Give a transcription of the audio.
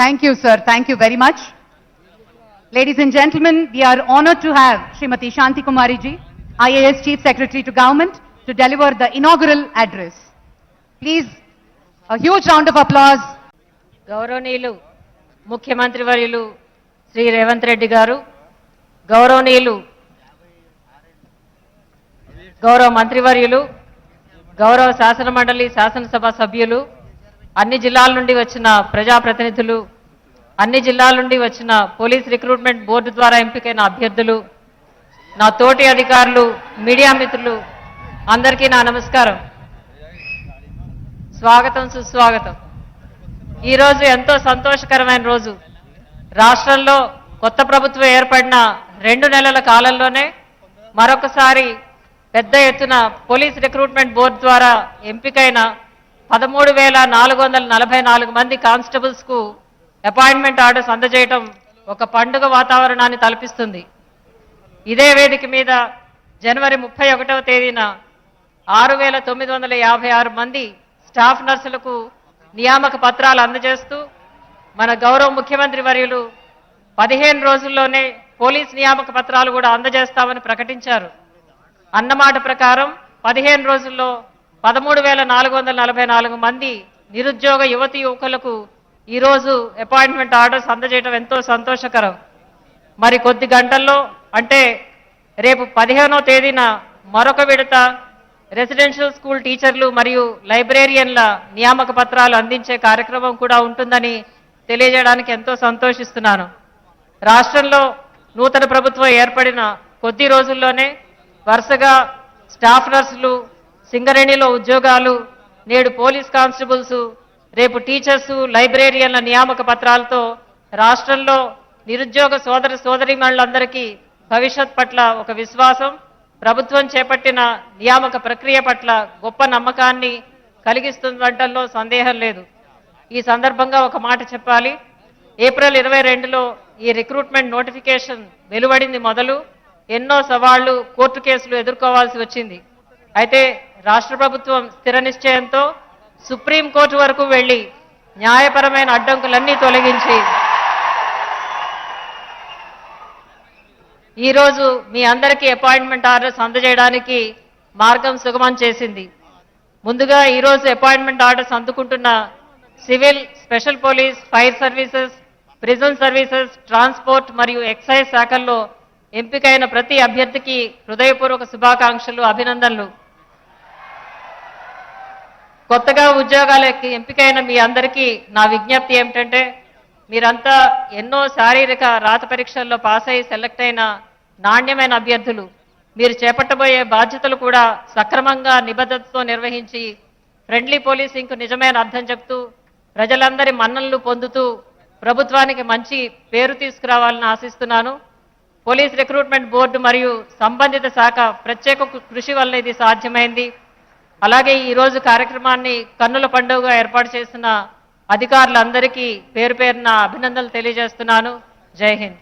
Thank you, sir. Thank you very much. Ladies and gentlemen, we are honored to have Srimati Shanti Kumari ji, IAS Chief Secretary to Government, to deliver the inaugural address. Please, a huge round of applause. గౌరవనీయులు ముఖ్యమంత్రి వర్యులు శ్రీ రేవంత్ రెడ్డి గారు, గౌరవనీయులు గౌరవ మంత్రివర్యులు, గౌరవ శాసన మండలి శాసనసభ సభ్యులు, అన్ని జిల్లాల నుండి వచ్చిన ప్రజాప్రతినిధులు, అన్ని జిల్లాల నుండి వచ్చిన పోలీస్ రిక్రూట్మెంట్ బోర్డు ద్వారా ఎంపికైన అభ్యర్థులు, నా తోటి అధికారులు, మీడియా మిత్రులు అందరికీ నా నమస్కారం. స్వాగతం, సుస్వాగతం. ఈరోజు ఎంతో సంతోషకరమైన రోజు. రాష్ట్రంలో కొత్త ప్రభుత్వం ఏర్పడిన 2 నెలల కాలంలోనే మరొకసారి పెద్ద ఎత్తున పోలీస్ రిక్రూట్మెంట్ బోర్డు ద్వారా ఎంపికైన 13,444 మంది కానిస్టేబుల్స్కు అపాయింట్మెంట్ ఆర్డర్స్ అందజేయడం ఒక పండుగ వాతావరణాన్ని తలపిస్తుంది. ఇదే వేదిక మీద జనవరి 31వ తేదీన 6,956 మంది స్టాఫ్ నర్సులకు నియామక పత్రాలు అందజేస్తూ మన గౌరవ ముఖ్యమంత్రి వర్యులు 15 రోజుల్లోనే పోలీస్ నియామక పత్రాలు కూడా అందజేస్తామని ప్రకటించారు. అన్నమాట ప్రకారం 15 రోజుల్లో 13,444 మంది నిరుద్యోగ యువతి యువకులకు ఈరోజు అపాయింట్మెంట్ ఆర్డర్స్ అందజేయడం ఎంతో సంతోషకరం. మరి కొద్ది గంటల్లో అంటే రేపు 15వ తేదీన మరొక విడత రెసిడెన్షియల్ స్కూల్ టీచర్లు మరియు లైబ్రేరియన్ల నియామక పత్రాలు అందించే కార్యక్రమం కూడా ఉంటుందని తెలియజేయడానికి ఎంతో సంతోషిస్తున్నాను. రాష్ట్రంలో నూతన ప్రభుత్వం ఏర్పడిన కొద్ది రోజుల్లోనే వరుసగా స్టాఫ్ నర్సులు, సింగరేణిలో ఉద్యోగాలు, నేడు పోలీస్ కానిస్టేబుల్స్, రేపు టీచర్సు, లైబ్రేరియన్ల నియామక పత్రాలతో రాష్ట్రంలో నిరుద్యోగ సోదరీమణులందరికీ భవిష్యత్ పట్ల ఒక విశ్వాసం, ప్రభుత్వం చేపట్టిన నియామక ప్రక్రియ పట్ల గొప్ప నమ్మకాన్ని కలిగిస్తుందంటల్లో సందేహం లేదు. ఈ సందర్భంగా ఒక మాట చెప్పాలి. ఏప్రిల్ 22లో ఈ రిక్రూట్మెంట్ నోటిఫికేషన్ వెలువడింది మొదలు ఎన్నో సవాళ్లు, కోర్టు కేసులు ఎదుర్కోవాల్సి వచ్చింది. అయితే రాష్ట్ర ప్రభుత్వం స్థిర నిశ్చయంతో సుప్రీంకోర్టు వరకు వెళ్లి న్యాయపరమైన అడ్డంకులన్నీ తొలగించి ఈరోజు మీ అందరికీ అపాయింట్మెంట్ ఆర్డర్స్ అందజేయడానికి మార్గం సుగమం చేసింది. ముందుగా ఈరోజు అపాయింట్మెంట్ ఆర్డర్స్ అందుకుంటున్న civil, special police, fire services, prison services, transport మరియు ఎక్సైజ్ శాఖల్లో ఎంపికైన ప్రతి అభ్యర్థికి హృదయపూర్వక శుభాకాంక్షలు, అభినందనలు. కొత్తగా ఉద్యోగాలకి ఎంపికైన మీ అందరికీ నా విజ్ఞప్తి ఏమిటంటే, మీరంతా ఎన్నో శారీరక రాత పరీక్షల్లో పాస్ అయి సెలెక్ట్ అయిన నాణ్యమైన అభ్యర్థులు. మీరు చేపట్టబోయే బాధ్యతలు కూడా సక్రమంగా నిబద్ధతతో నిర్వహించి ఫ్రెండ్లీ పోలీసింగ్కు నిజమైన అర్థం చెప్తూ ప్రజలందరి మన్ననలు పొందుతూ ప్రభుత్వానికి మంచి పేరు తీసుకురావాలని ఆశిస్తున్నాను. పోలీస్ రిక్రూట్మెంట్ బోర్డు మరియు సంబంధిత శాఖ ప్రత్యేక కృషి వల్ల ఇది సాధ్యమైంది. అలాగే ఈరోజు కార్యక్రమాన్ని కన్నుల పండుగగా ఏర్పాటు చేసిన అధికారులందరికీ పేరు పేరున అభినందనలు తెలియజేస్తున్నాను. జై హింద్.